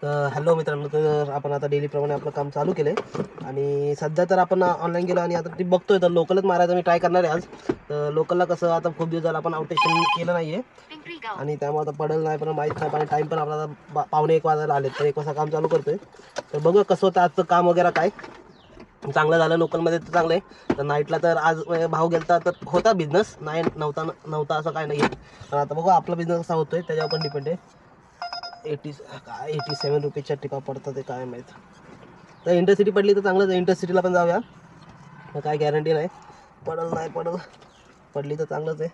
तर हॅलो मित्रांनो, तर आपण आता डेलीप्रमाणे आपलं काम चालू केलं आहे आणि सध्या तर आपण ऑनलाईन गेलो आणि आता ती बघतोय तर लोकलच मारायचं मी ट्राय करणार आहे आज. तर लोकलला कसं आता खूप दिवस झाला आपण आउटेशन केलं नाही आहे आणि त्यामुळे आता पडेल नाही पण माहीत नाही. पण टाईम पण आपल्याला पावणे 1 वाजायला आले, तर 1 वाजता काम चालू करतोय. तर बघूया कसं होतं आजचं काम वगैरे. काय चांगलं झालं लोकलमध्ये तर चांगलं आहे. तर नाईटला तर आज भाव गेलता तर होता बिझनेस, नाही नव्हता नव्हता असं काय नाही आहे. पण आता बघू आपला बिझनेस कसा होतोय त्याच्यावर पण डिपेंड आहे. 87 रुपीच्या टिपा पडतात ते काय माहीत. तर इंटरसिटी पडली तर चांगलंच आहे, इंटरसिटीला पण जाऊया. काय गॅरंटी नाही पडल नाही पडल, पडली तर चांगलंच आहे.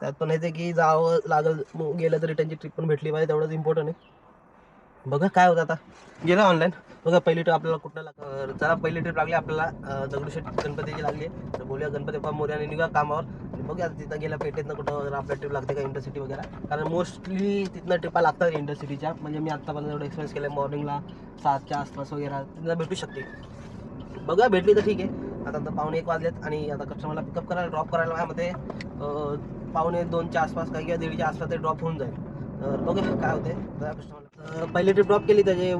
त्यात पण येते की जावं लागल, गेलं तर रिटर्नची ट्रिप पण भेटली पाहिजे, तेवढंच इम्पॉर्टंट आहे. बघा काय होतं आता. गेलं ऑनलाईन. बघा पहिली ट्रिप आपल्याला कुठं जरा पहिली ट्रिप लागली आपल्याला दगडूशेठ गणपतीची लागली. तर बोलूया गणपती बाप्पा मोरया आणि निघा कामावर. आणि बघूया तिथं गेल्या पेठेतनं कुठं वगैरे आपल्या ट्रिप लागते का इंटरसिटी वगैरे. कारण मोस्टली तिथनं ट्रिपा लागतात इंटरसिटीच्या. म्हणजे मी आत्तापर्यंत एवढं एक्सपिरियन्स केलं, मॉर्निंगला 7च्या आसपास वगैरे तिथं भेटू शकते. बघा भेटली तर ठीक आहे. आता तर पावणे 1 वाजलेत आणि आता कस्टमरला पिकअप करायला ड्रॉप करायला माझ्यामध्ये पावणे 2च्या आसपास काही किंवा 1:30च्या आसपास ते ड्रॉप होऊन जाईल. तर बघूया काय होते. तर कस्टमरला पहिली ट्रिप ड्रॉप केली त्याचे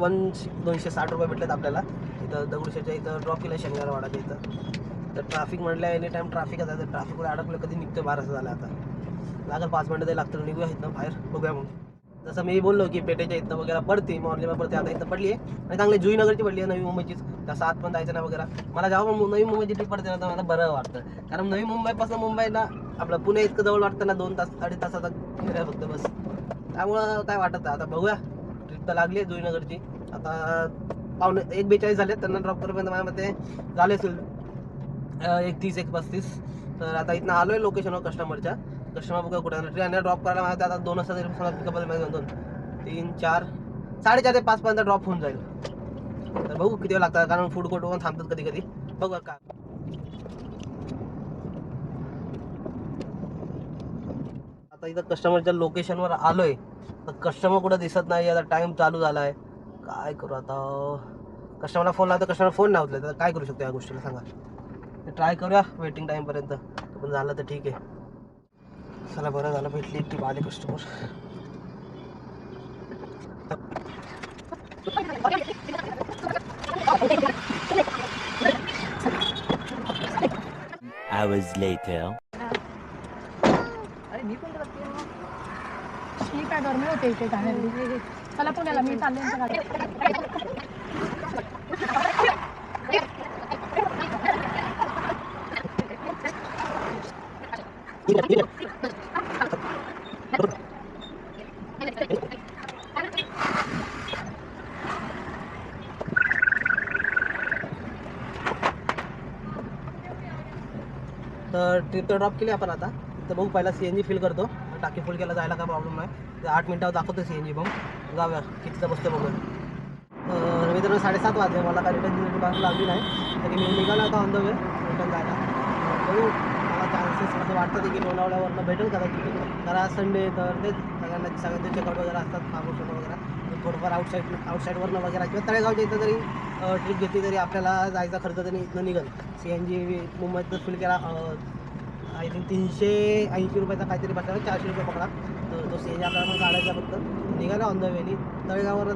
260 रुपये भेटलेत आपल्याला. इथं दगडूशेठच्या इथं ड्रॉप केलं शनिवारवाडाच्या इथं. तर ट्रॅफिक म्हटलं एनी टाईम ट्रॅफिक आहे. तर ट्रॅफिकमध्ये अडकलं कधी निघतं 12 झालं आता. लागेल 5 मिनिटं तरी लागतं. निघूया इथं बाहेर, बघूया मग. जसं मी बोललो की पेठेच्या इथं वगैरे पडते, मॉर्निंगला पडते. आता इथं पडली आहे आणि चांगली जुईनगरची पडली आहे, नवी मुंबईचीच. त्या 7 पण जायचं नाही वगैरे. मला जेव्हा नवी मुंबईची ट्रिप पडते ना तर मला बरं वाटतं. कारण नवी मुंबईपासून मुंबईला आपलं पुणे इतकं जवळ वाटतं ना, 2 तास 2.5 तासाचा फिराय फक्त बस. त्यामुळं काय वाटत नाही. आता बघूया, ट्रिप तर लागली आहे जुईनगरची. आता पावणे 1:42 झाले, त्यांना ड्रॉप करूपर्यंत माझ्यामध्ये झाले असेल 1:30-1:35. तर आता इथनं आलो आहे लोकेशनवर कस्टमरच्या. कस्टमर बघा कुठे ट्रेन ड्रॉप करायला माझ्या आता 2 वाजता तरी पिकअप 2, 3, 4, 4:30 ते 5 पर्यंत ड्रॉप होऊन जाईल. तर बघू किती वेळ लागतात, कारण फूड कोर्ट पण थांबतात कधी कधी. बघू काय. आता इथं कस्टमरच्या लोकेशनवर आलोय तर कस्टमर कुठं दिसत नाही. आता टाइम चालू झाला आहे, काय करू आता. कस्टमरला फोन लावतो, कस्टमर फोन नाही उचलत. तर काय करू शकतो या गोष्टीला सांगा. ट्राय करूया वेटिंग टाईमपर्यंत. पण झालं तर ठीक आहे. चला बरं झालं भेटली ती आले कस्टमर. Hours later. अरे मी पण मी काय गरमी होते इथे ठाण्यामध्ये. चला पुण्याला, मी चालले यांच्या गाडीत. तर ट्रिप तर ड्रॉप केली आपण आता. तर बघू पहिला CNG फिल करतो. टाकी फुल केला जायला काय प्रॉब्लेम नाही. ते 8 मिनिटावर दाखवतो CNG मग जाऊया कितीचा बसते बघूया. मित्रांनो 7:30 वाजले, मला काय रिटर्न बस लागली नाही. तरी मी निघाला आता ऑन द वे रिटर्न जायला. बघू मला चान्सेस असं वाटतं की लोणावळ्यावरनं भेटेल कदाचित. कारण आज संडे तर तेच सगळ्यांचे चेकआउट वगैरे असतात, फार्मोशन वगैरे. थोडंफार आउटसाईडवरनं वगैरे किंवा तळेगावच्या इथं जरी ट्रिप घेतली तरी आपल्याला जायचा खर्च तरी इथनं निघेल. CNG मुंबईतनं फुल केला आय थिंक 380 रुपयाचा काहीतरी बसला, 400 रुपये पकडा. तर तो CNG आपल्याला मग काढायचा फक्त. निघाला ऑन द वेली. तळेगाववर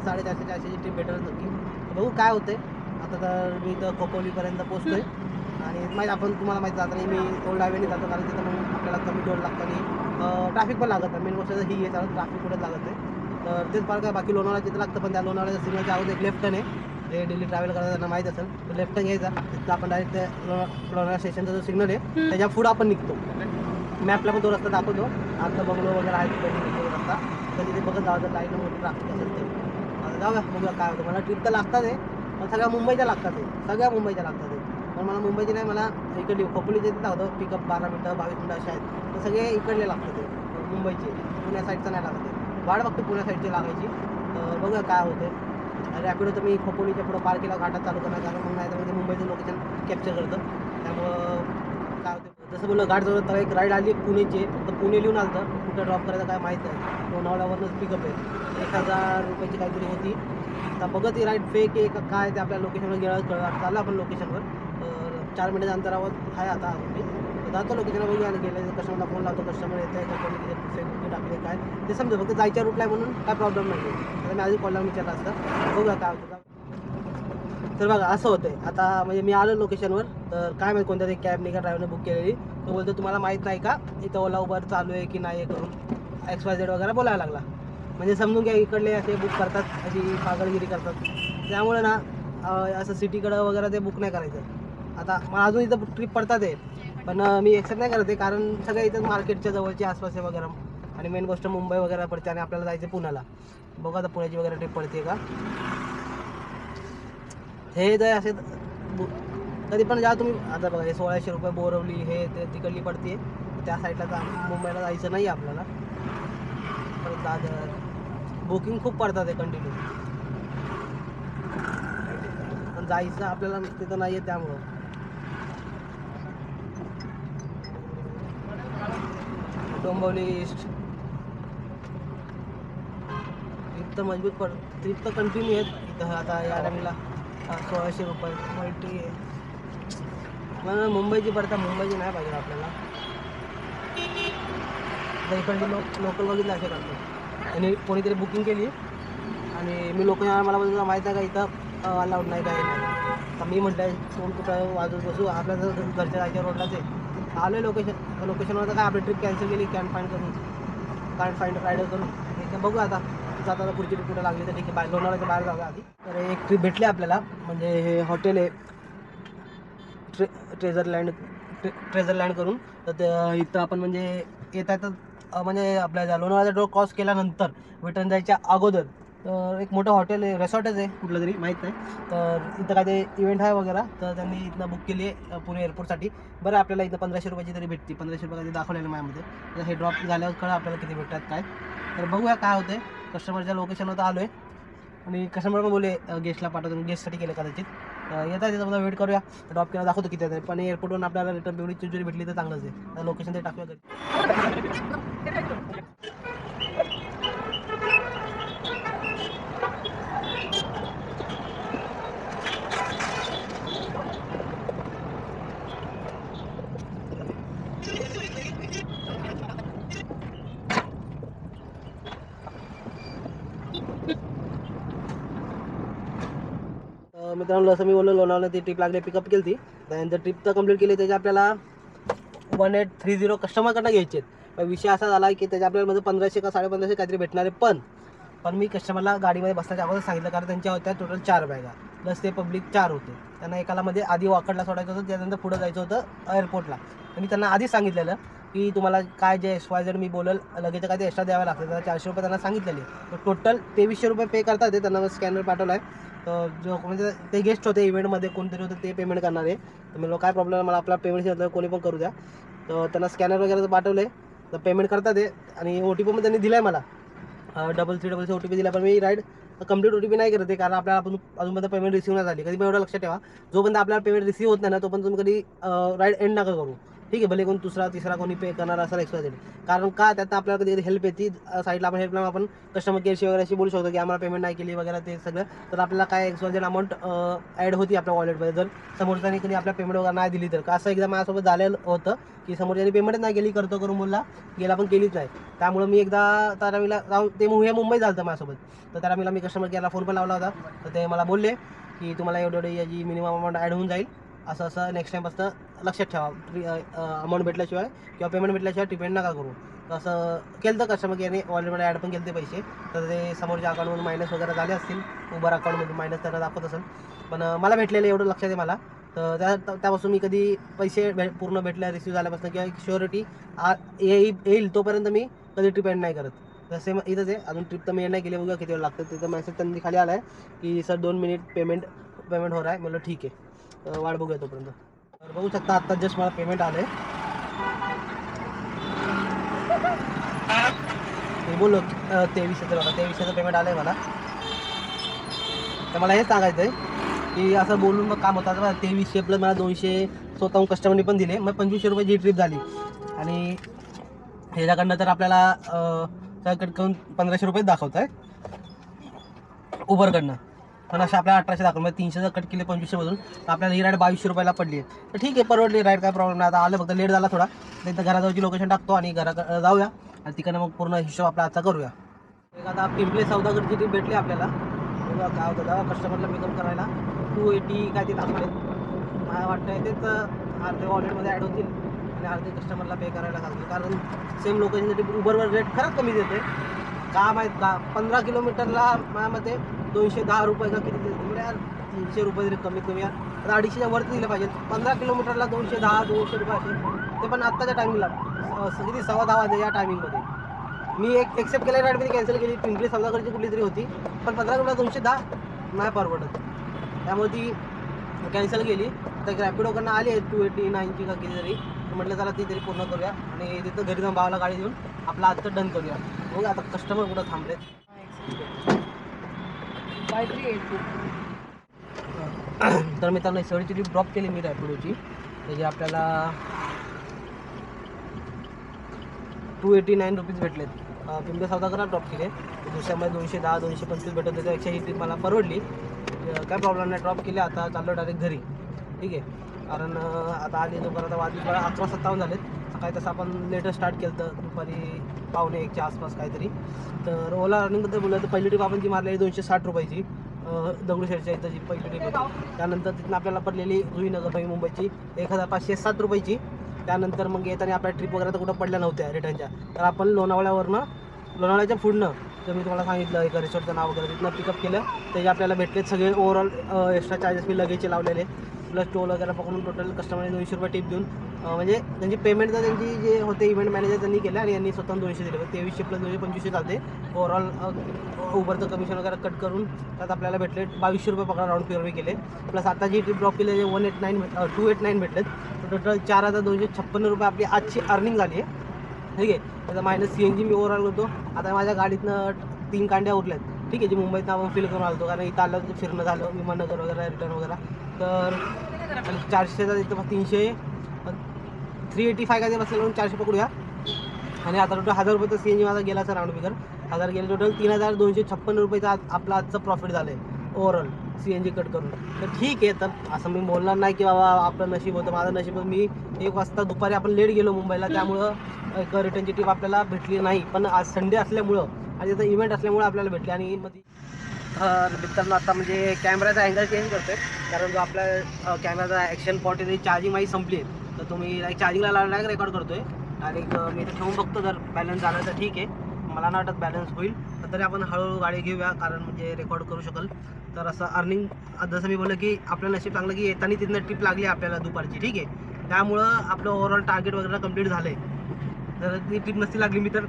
450-400ची ट्रिप भेटेल नक्की. बघू काय होते. आता तर मी इथं खोपोलीपर्यंत पोचतोय आणि माहीत आपण तुम्हाला माहीत जात नाही, मी ओल्ड हायवेने जातो कारण तिथं मग आपल्याला कमी टोल लागतं आणि ट्रॅफिक पण लागत नाही. मेन गोष्ट ही आहे, चालत ट्रॅफिक कुठेच लागत नाही. तर तेच फार काय बाकी लोणावळा तिथं लागतं, पण त्या लोणावळ्याच्या सिग्नलच्या अगोदर एक लेफ्ट टर्न आहे. जे डेली ट्रॅव्हल करता त्यांना माहीत असेल. तो लेफ्ट टर्न घ्यायचा, तिथं आपण डायरेक्ट लोणावळा स्टेशनचा जो सिग्नल आहे त्याच्या पुढं आपण निघतो. मॅपला पण तो रस्ता दाखवतो. आता बंगलो वगैरे आहेत तिथे रस्ता, तर तिथे बघत जावं जर लाईन मोठी ट्रॅफिक असेल तर. आता जाऊया बघूया काय होतं. मला ट्रिप तर लागतात आहे, पण सगळ्या मुंबईच्या लागतात आहे, सगळ्या मुंबईच्या लागतात आहे. पण मला मुंबईची नाही, मला इकडली खोपोलीचे तिथं होतं पिकअप 12 मिनटं 22 मिनटं असे आहेत. तर सगळे इकडले लागतात आहे मुंबईचे, पुण्या साईडचं नाही लागत आहे. वाढ बघतो पुण्या साईडची लागायची. बघूया काय होते. रॅपिडो तर मी खोपोलीच्या पुढं पार्क केला घाटात चालू करणार, कारण मग नाही तर म्हणजे मुंबईचं लोकेशन कॅप्चर करतं. त्यामुळं काय होतं, जसं बोललं घाट तर एक राईड आली पुणेची. फक्त पुणे लिहून आलं तर कुठं ड्रॉप करायचं काय माहीत नाही. लोणावळ्यावरनंच पिकअप आहे. 1000 रुपयाची काहीतरी होती. आता बघत ही राईड फेक आहे का काय ते आपल्या लोकेशनवर गेलं चाललं आपण लोकेशनवर. तर 4 मिनिटाच्या अंतरावर आहे आता मी जातो लोकेशनला बघूया आणि गेले कस्टमरला फोन लावतो कस्टमर येतं आहे का कोणी तिथे बुकिंग टाकले काय ते समजा फक्त जायच्या रूटला आहे म्हणून काय प्रॉब्लेम नाही आता मी आधी कॉल लावून विचारलं असतं बघूया काय होतं. तर बघा असं होतं आहे आता म्हणजे मी आलो लोकेशनवर तर काय माहिती कोणत्या तरी कॅबने का ड्रायव्हरने बुक केलेली तो बोलतो तुम्हाला माहीत नाही का इथं ओला उबर चालू आहे की नाही करून XYZ वगैरे बोलायला लागला. म्हणजे समजून घ्या इकडले असे बुक करतात अशी पागलगिरी करतात त्यामुळे ना असं सिटीकडं वगैरे ते बुक नाही करायचं. आता मला अजून इथं ट्रिप पडतात आहे पण मी एक्सेप्ट नाही करत आहे कारण सगळ्या इथं मार्केटच्या जवळच्या आसपास आहे वगैरे आणि मेन गोष्ट मुंबई वगैरे पडते आणि आपल्याला जायचं पुण्याला. बघा आता पुण्याची वगैरे ट्रिप पडते का हे जर असे कधी पण जा तुम्ही आता बघा हे 1600 रुपये बोरवली हे ते तिकडली पडते त्या साईडला तर मुंबईला जायचं नाही आपल्याला. परत दादर बुकिंग खूप पडतात आहे कंटिन्यू पण जायचं आपल्याला तिथं नाही आहे त्यामुळं. डोंबिवली ईस्ट ट्रिप तर मजबूत ट्रिप तर कंटिन्यू आहेत इथं आता या टायमिंगला 1600 रुपये मल्टी आहे मला मुंबईची पडता मुंबईची नाही पाहिजे आपल्याला. आता इकडचे लोकल बघितलं असे करतो आणि कोणीतरी बुकिंग केली आणि मी लोक मला बोलतो माहीत आहे का इथं अलाउड नाही काय नाही तर मी म्हटलं फोन कुठं वाजवत बसू आपल्या जर घरच्या जायच्या रोडलाच आहे आलो लोकेशनवर तर काय आपली ट्रिप कॅन्सल केली कॅन फाइंड रायडर करून ठीक बघू आता जाता पुढची ट्रिप कुठं लागली तर ठीक आहे बाहेर लोणावळ्याच्या बाहेर जाऊया आधी. तर एक ट्रिप भेटली आपल्याला म्हणजे हे हॉटेल आहे ट्रेझर लँड करून तर ते इथं आपण म्हणजे येत आहे तर म्हणजे आपल्या लोणावळ्याचा डोर क्रॉस केल्यानंतर रिटर्न जायच्या अगोदर तर एक मोठं हॉटेल आहे रेसॉर्टच आहे कुठलं तरी माहीत नाही तर इथं काय ते इव्हेंट आहे वगैरे तर त्यांनी इथनं बुक केली आहे पुणे एअरपोर्टसाठी. बरं आपल्याला इथं 1500 रुपयाची तरी भेटते 1500 रुपये दाखवलेलं माझ्यामध्ये तर हे ड्रॉप झाल्यावर कळलं आपल्याला किती भेटतात काय. तर बघूया काय होतं कस्टमरच्या लोकेशनवर आलो आहे आणि कस्टमर पण बोलले गेस्टला पाठवतो गेस्टसाठी केलं कदाचित येतात तिथं वेट करूया ड्रॉप केला दाखवतो किती आहे पण एअरपोर्टवरून आपल्याला रिटर्न पिवळी जरी भेटली तर चांगलंच आहे लोकेशन ते टाकूया घरी. मित्रांनो असं मी बोललो लोणावळ्याला ती ट्रिप लागली पिकअप केली ती त्यानंतर ट्रिप तर कंप्लीट केली त्याच्या आपल्याला 1830 कस्टमरकडनं घ्यायचे आहेत. विषय असा झाला की त्याच्या आपल्याला म्हणजे 1500 का 1550 काहीतरी भेटणार आहे पण मी कस्टमरला गाडीमध्ये बसण्याच्या अगोदर सांगितलं कारण त्यांच्या होत्या टोटल 4 बॅगा प्लस ते पब्लिक 4 होते त्यांना एकाला मध्ये आधी वाकडला सोडायचं होतं त्यानंतर पुढं जायचं होतं एअरपोर्टला आणि त्यांना आधीच सांगितलेलं की तुम्हाला काय जे XYZ मी बोलल लगेच काय ते एक्स्ट्रा द्यावं लागतं त्याला 400 रुपये त्यांना सांगितलेले तर टोटल 2300 रुपये पे करतात ते त्यांना स्कॅनर पाठवला आहे. तर जो म्हणजे ते गेस्ट होते इव्हेंटमध्ये कोणतरी होतं ते पेमेंट करणार आहे तर मी काय प्रॉब्लेम मला आपला पेमेंट कोणी पण करू द्या तर त्यांना स्कॅनर वगैरे पाठवले तर पेमेंट करतात ते आणि OTP पण त्यांनी दिला आहे मला 3333 OTP दिला पण मी राईड कंप्लीट OTP नाही करत आहे कारण आपल्याला आपण अजूनपर्यंत पेमेंट रिसीव्ह नाही झाली कधी पण एवढं लक्षात ठेवा जोपर्यंत आपल्याला पेमेंट रिसीव्ह होत नाही ना तोपर्यंत तुम्ही कधी राईड एंड नका करू ठीक आहे भले कोण दुसरा तिसरा कोणी पे करणार असेल XYZ कारण का त्यात आपल्याला कधी कधी हेल्प येते साईडला आपण हेल्पला आपण कस्टमर केअरशी वगैरे अशी बोलू शकतो की आम्हाला पेमेंट नाही केली वगैरे ते सगळं तर आपल्याला काय XYZ अमाऊंट ॲड होती आपल्या वॉलेटमध्ये जर समोरच्याने कधी आपल्या पेमेंट वगैरे नाही दिली तर का असं एकदा माझ्यासोबत झालेलं होतं की समोरच्याने पेमेंटच नाही केली करतो करून बोलला गेला पण केलीच नाही त्यामुळे मी एकदा तारामीला जाऊन ते मुंबई झालं माझ्यासोबत तर तारामीला मी कस्टमर केअरला फोन पण लावला होता तर ते मला बोलले की तुम्हाला एवढी याची मिनिमम अमाऊंट ॲड होऊन जाईल असं नेक्स्ट टाईमपासून लक्षात ठेवा अमाऊंट भेटल्याशिवाय किंवा पेमेंट भेटल्याशिवाय डिपेंड नका करू तसं केलं तर कस्टमर केअरने वॉलेटमध्ये ॲड पण केले ते पैसे तर ते समोरच्या अकाउंटमधून मायनस वगैरे झाले असतील उबर अकाउंटमधून मायनस त्यांना दाखवत असेल पण मला भेटलेलं एवढं लक्षात आहे मला तर त्यापासून मी कधी पैसे पूर्ण भेटल्या रिसिव्ह झाल्यापासून किंवा श्युरिटी येईल तोपर्यंत मी कधी ट्रिप एंड नाही करत तसे इथंच आहे अजून ट्रिप तर मी एंड नाही केली बघा किती वेळ लागतं तिथं मेसेज त्यांनी खाली आला आहे की सर 2 मिनिट पेमेंट हो रहा है म्हणलं ठीक आहे वाट बघूया तोपर्यंत तर बघू शकता आत्ता जस्ट मला पेमेंट आलं आहे मी बोललो 2300 बघा 2300 पेमेंट आलं आहे मला तर मला हेच सांगायचं आहे की असं बोलून मग काम होतं 2300 प्लस मला 200 स्वतःहून कस्टमरने पण दिले मग 2500 रुपयाची ट्रिप झाली आणि ह्याच्याकडनं तर आपल्याला कट करून 1500 रुपये दाखवत आहे उबरकडनं पण अशा आपल्या 1800 दाखवलं, म्हणजे 300 जर कट केले 2500 मधून तर आपल्याला ही राईड 2200 रुपयाला पडली आहे. तर ठीक आहे, परवडली राईड, काय प्रॉब्लेम नाही. आता आलं फक्त लेट झाला थोडा, तर घराजवळची लोकेशन टाकतो आणि घराकडे जाऊया आणि तिकडनं मग पूर्ण हिशोब आपला आजचा करूया. एक आता पिंपळे सौदागरची ट्रिप भेटली आपल्याला. बघा काय होतं, तेव्हा कस्टमरला पिकअप करायला 280 काय ते दाखवले. मला वाटतं तेच अर्धे वॉलेटमध्ये ॲड होतील आणि अर्धे कस्टमरला पे करायला सांगतील, कारण सेम लोकेशनसाठी उबरवर रेट खरंच कमी देते. का माहीत का 15 किलोमीटरला माझ्यामध्ये 210 रुपये का किती देते, म्हणजे यार 300 रुपये तरी कमीत कमी यार, तर 250च्या वरती दिले पाहिजे. 15 किलोमीटरला 210-200 रुपये असेल, ते पण आत्ताच्या टायमिंगला किती 10:15 वाजे या टायमिंगमध्ये. मी एक एक्सेप्ट केल्या राईडमध्ये कॅन्सल केली, पिंपरी सौदागरची कुठली तरी होती, पण 15 किलोमीटर 210 नाही परवडत, त्यामुळे ती कॅन्सल केली. तर रॅपिडोकडनं आली आहे 289ची का किती तरी, म्हटलं चला ती तरी पूर्ण करूया आणि तिथं घरी जाऊन भावाला गाडी देऊन आपला आजचं डन करूया. बघा आता कस्टमर कुठं थांबलेत. तर मित्रांनो सगळीची ट्रिप ड्रॉप केली मी रॅपिडोची, त्याची आपल्याला 289 रुपीज भेटलेत. पिंपरी सौदागरला ड्रॉप केले, दुसऱ्यामध्ये 210-225 भेटत होते. त्यापेक्षा ही ट्रिप मला परवडली, काय प्रॉब्लेम नाही. ड्रॉप केले, आता चाललो डायरेक्ट घरी. ठीक आहे, कारण आता आली दुपार, आता वाजले 11:57 झालेत. सकाळी तसं आपण लेटर स्टार्ट केलं तर दुपारी 1:45च्या आसपास काहीतरी. तर ओला रनिंगबद्दल बोललं तर पहिली ट्रिप आपण जी मारलेली 260 रुपयाची, दगडूशेठच्या इथं जी पहिली ट्रिप होती. त्यानंतर तिथून आपल्याला पडलेली रुईनगर नवी मुंबईची 1507 रुपयाची. त्यानंतर मग येताना आपल्या ट्रिप वगैरे तर कुठं पडल्या नव्हत्या रिटर्नच्या, तर आपण लोणावळ्याच्या पुढनं, तर मी तुम्हाला सांगितलं एका रिसॉर्टचं नाव वगैरे, तिथनं पिकअप केलं. त्याचे आपल्याला भेटलेत सगळे ओव्हरऑल एक्स्ट्रा चार्जेस मी लगेजचे लावलेले, प्लस टोल वगैरे पकडून टोटल कस्टमरने 200 रुपये टिप देऊन, म्हणजे त्यांची पेमेंट तर त्यांची जे होते इव्हेंट मॅनेजर त्यांनी केलं आणि यांनी स्वतः 200 दिले. 2300 प्लस 225 चालते ओव्हरऑल. उबरचं कमिशन वगैरे कट करून त्यात आपल्याला भेटले 2200 रुपये पकडा, राऊंड फिगर केले. प्लस आता जी ट्रिप ड्रॉप केली 289 भेटलेत. टोटल 4256 रुपये आपली आजची अर्निंग झाली आहे. ठीक आहे, त्याचा मायनस CNG मी ओव्हरऑल होतो. आता माझ्या गाडीतनं 3 कांड्या उरल्यात. ठीक आहे, जी मुंबईतनं आपण फिल करून आलो, कारण इथं आलं फिरणं झालं, विमाननगर वगैरे रिटर्न वगैरे. तर 400चा तिथं 300 385 काय ते बसले, म्हणून 400 पकडूया. आणि आता टोटल 1000 रुपये तर CNG माझा गेला सर, राऊंड फिगर 1000 गेले. टोटल 3256 रुपयेचा आपला आजचं प्रॉफिट झालं आहे ओव्हरऑल CNG कट करून. तर ठीक आहे, तर असं मी बोलणार नाही की बाबा आपलं नशीब होतं, माझं नशीब. मी 1 वाजता दुपारी आपण लेट गेलो मुंबईला, त्यामुळं एक रिटर्नची ट्रिप आपल्याला भेटली नाही. पण आज संडे असल्यामुळं आणि त्याचा इव्हेंट असल्यामुळं आपल्याला भेटली. आणि मग मित्रांनो आता म्हणजे कॅमेराचा अँगल चेंज करतो आहे, कारण जो आपल्या कॅमेराचा ॲक्शन पॉट आहे, चार्जिंग माझी संपली आहे. तर तुम्ही चार्जिंगला डायरेक्ट रेकॉर्ड करतो आहे. डायरेक्ट मी इथं ठेवून बघतो, जर बॅलन्स झालं तर ठीक आहे, मला नाही वाटत बॅलन्स होईल. तर तरी आपण हळूहळू गाडी घेऊया, कारण म्हणजे रेकॉर्ड करू शकेल. तर असं अर्निंग जसं मी बोललं की आपलं नशीब चांगलं की येताना तिथनं ट्रिप लागली आपल्याला दुपारची. ठीक आहे, त्यामुळं आपलं ओव्हरऑल टार्गेट वगैरे कंप्लीट झालं आहे. तर ती ट्रिप नसती लागली मी तर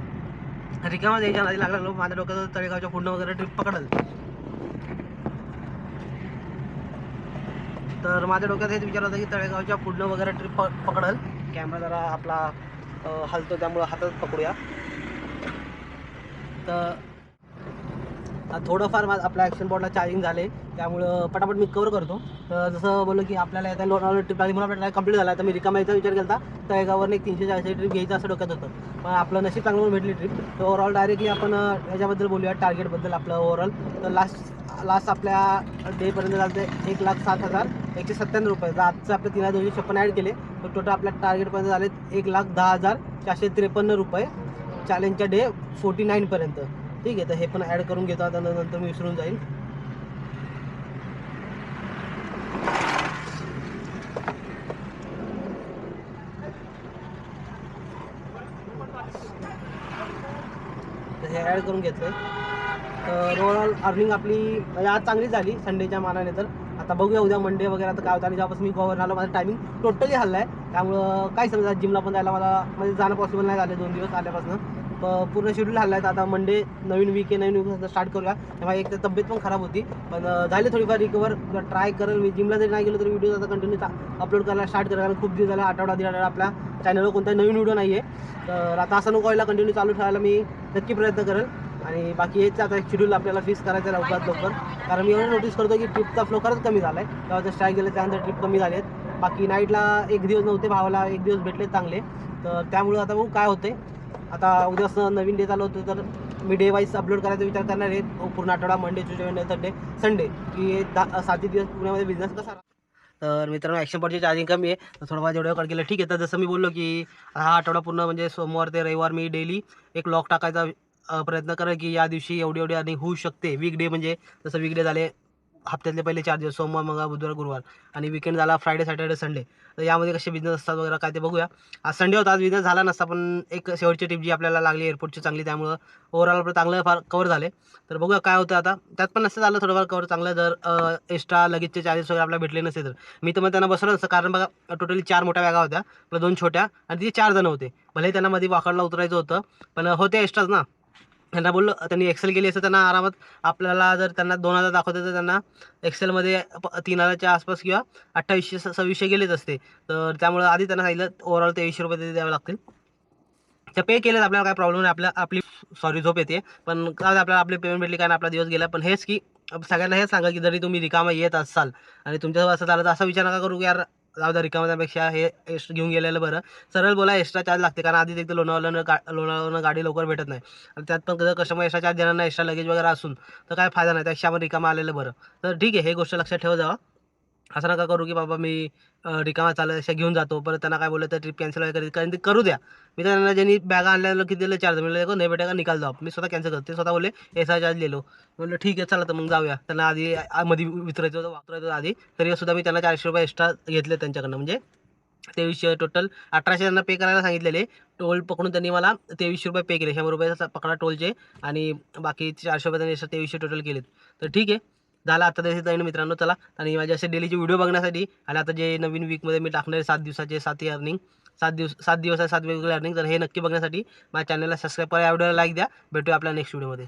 रिकामा द्यायच्या नादी लागलो. माझ्या डोक्यात तळेगावच्या पुढनं वगैरे ट्रिप पकडल. तर माझ्या डोक्यात हेच विचार होता की तळेगावच्या पुढनं वगैरे ट्रिप पकडल. कॅमेरा जरा आपला हलतो, त्यामुळं हातात पकडूया. तर थोडंफार आपल्या ॲक्शन बोर्डला चार्जिंग झाले, त्यामुळं पटापट मी कवर करतो. तर जसं बोललो की आपल्याला येत्या लोणावळा ट्रिप लागली, म्हणून आपल्याला कंप्लीट झाला. तर मी रिकामा यायचा विचार केला होता, तळेगाववर एक 340 ट्रिप घ्यायचं असं डोक्यात होतं. पण आपलं नशीब चांगलं म्हणून भेटली ट्रिप. तर ओव्हरऑल डायरेक्टली आपण याच्याबद्दल बोलूया, टार्गेटबद्दल आपलं ओव्हरऑल. तर लास्ट आपल्या डेपर्यंत झालं ते 1,07,197 रुपये. तर आजचं आपलं 3,256 ॲड केले, तर टोटल आपल्या टार्गेटपर्यंत झाले 1,10,453 रुपये चॅलेंजच्या डे 49 पर्यंत. ठीक आहे, तर हे पण ॲड करून घेतो आता, नंतर मी विसरून जाईल. तर हे ॲड करून घेतलं. तर ओव्हरऑल अर्निंग आपली आज चांगली झाली संडेच्या मानाने. तर आता बघूया उद्या मंडे वगैरे आता काय होतं. आणि जेव्हापासून मी गोव्यावर आलो माझं टायमिंग टोटली हल्ला आहे, त्यामुळं काय समजा जिमला पण जायला मला म्हणजे जाणं पॉसिबल नाही झालं 2 दिवस आल्यापासून. पूर्ण शेड्यूल हल्ला आहे. आता मंडे नवीन वीक स्टार्ट करूया. तेव्हा एक तर तब्येत पण खराब होती, पण झाली थोडीफार रिकवर. ट्राय करेल मी, जिमला जरी नाही गेलो तरी व्हिडिओ आता कंटिन्यू अपलोड करायला स्टार्ट करेल. खूप दिवस झाला, आठवडा दीड आठवडा आपल्या चॅनलवर कोणताही नवीन व्हिडिओ नाही आहे. तर आता असं नको व्हायला, कंटिन्यू चालू ठेवायला मी नक्की प्रयत्न करेल. आणि बाकी हेच आता एक शेड्यूल आपल्याला फिक्स करायचं लवकरात लवकर, कारण मी एवढं नोटीस करतो की ट्रिपचा फ्लो खरंच कमी झाला आहे. तेव्हा जर स्ट्राईक गेले त्यानंतर ट्रिप कमी झाले आहेत. बाकी नाईटला 1 दिवस नव्हते, भावाला 1 दिवस भेटले चांगले. तर त्यामुळं आता बघू काय होते. आता उद्या नवीन डे चालू होतं तर मी डे वाईज अपलोड करायचा विचार करणार आहे. पूर्ण आठवडा मंडे ट्यूसडे वेडनेसडे संडे की 7 दिवस पुण्यामध्ये बिझनेस कसा. तर मित्रांनो ॲक्शन पॉडची चार्जिंग कमी आहे तर थोडंफार जेवढं कट केलं ठीक आहे. तर जसं मी बोललो की हा आठवडा पूर्ण म्हणजे सोमवार ते रविवार मी डेली एक लॉक टाकायचा प्रयत्न करेन की या दिवशी एवढी एवढी अर्निंग होऊ शकते. वीकडे म्हणजे जसं वीकडे झाले हप्त्यातले पहिले 4 दिवस सोमवार मंगळवार बुधवार गुरुवार आणि वीकेंड झाला फ्रायडे सॅटर्डे संडे. तर यामध्ये कसे बिझनेस असतात वगैरे काय ते बघूया. आज संडे होता, आज बिझनेस झाला नसता पण एक शेवटची टिप जी आपल्याला लागली एअरपोर्टची चांगली त्यामुळं ओव्हरऑल आपलं चांगलं फार कवर झाले. तर बघूया काय होतं आता. त्यात पण नसतं झालं थोडंफार कवर चांगलं जर एक्स्ट्रा लगेचचे चार्जेस वगैरे आपल्याला भेटले नसते तर मी तर मग त्यांना बसवलं नसतं. कारण बघा टोटली 4 मोठ्या बॅगा होत्या आपल्या 2 छोट्या आणि तिथे 4 जण होते. भले त्यांना मध्ये वाकडला उतरायचं होतं पण होते एक्स्ट्राच ना. त्यांना बोललो त्यांनी एक्सेल केली असं त्यांना आरामात आपल्याला जर त्यांना 2000 दाखवते तर त्यांना एक्सेलमध्ये 3000च्या आसपास किंवा 2800-2600 गेलेच असते. तर त्यामुळे आधी त्यांना सांगितलं ओव्हरऑल 2300 रुपये द्यावे लागतील. त्या पे केलेत आपल्याला काय प्रॉब्लेम नाही. आपली सॉरी झोप येते पण काय आपल्याला आपली पेमेंट भेटली काय ना आपला दिवस गेला. पण हेच की सगळ्यांना हेच सांगा की जरी तुम्ही रिकामा येत असाल आणि तुमच्यासोबत असं झालं तर असा विचार नका करू की यार जाऊ द्या रिकामा त्यापेक्षा हे एक्स्ट्रा घेऊन गेलेलं बरं. सरळ बोला एक्स्ट्रा चार्ज लागते कारण आधीच एक तर लोणावळ्यानं गाडी लवकर भेटत नाही आणि त्यात पण जर कस्टमर एक्स्ट्रा चार्ज देणार नाही एक्स्ट्रा लगेज वगैरे असून तर काय फायदा नाही. त्यापेक्षा आपण रिकामा आलेलं बरं. तर ठीक आहे हे गोष्ट लक्षात ठेवा जावा. असं नका करू की बाबा मी रिकामा चालला अशा घेऊन जातो परत त्यांना काय बोललं तर ट्रिप कॅन्सल वगैरे कारण ते करू द्या. मी त्यांना ज्यांनी बॅगा आणल्याला किती दिलं चार्ज म्हणलं देखो नाही बेटा निकाल जाऊ. मी स्वतः कॅन्सल करतो. ते स्वतः बोलले ऐसा चार्ज ले लो. म्हणलं ठीक आहे चला तर मग जाऊया. त्यांना आधी मध्ये विचारायचं होतं वापरायचं आधी तरी सुद्धा मी त्यांना 400 रुपये एक्स्ट्रा घेतले त्यांच्याकडनं म्हणजे 2300 टोटल 1800 त्यांना पे करायला सांगितलेले. टोल पकडून त्यांनी मला 2300 रुपये पे केले. 100 रुपये पकडा टोलचे आणि बाकी 400 रुपये त्यांनी एक्स्ट्रा 2300 टोटल केलेत. तर ठीक आहे झालं आता तरी जाईन मित्रांनो चला. आणि माझे असे डेलीचे व्हिडिओ बघण्यासाठी आणि आता जे नवीन वीकमध्ये मी टाकणार 7 दिवसाचे 7 अर्निंग 7 दिवस आहे 7 वेगवेगळे अर्निंग तर हे नक्की बघण्यासाठी माझ्या चॅनलला सबस्क्राईब करा. या व्हिडिओला लाईक द्या. भेटूया आपल्या नेक्स्ट व्हिडिओमध्ये.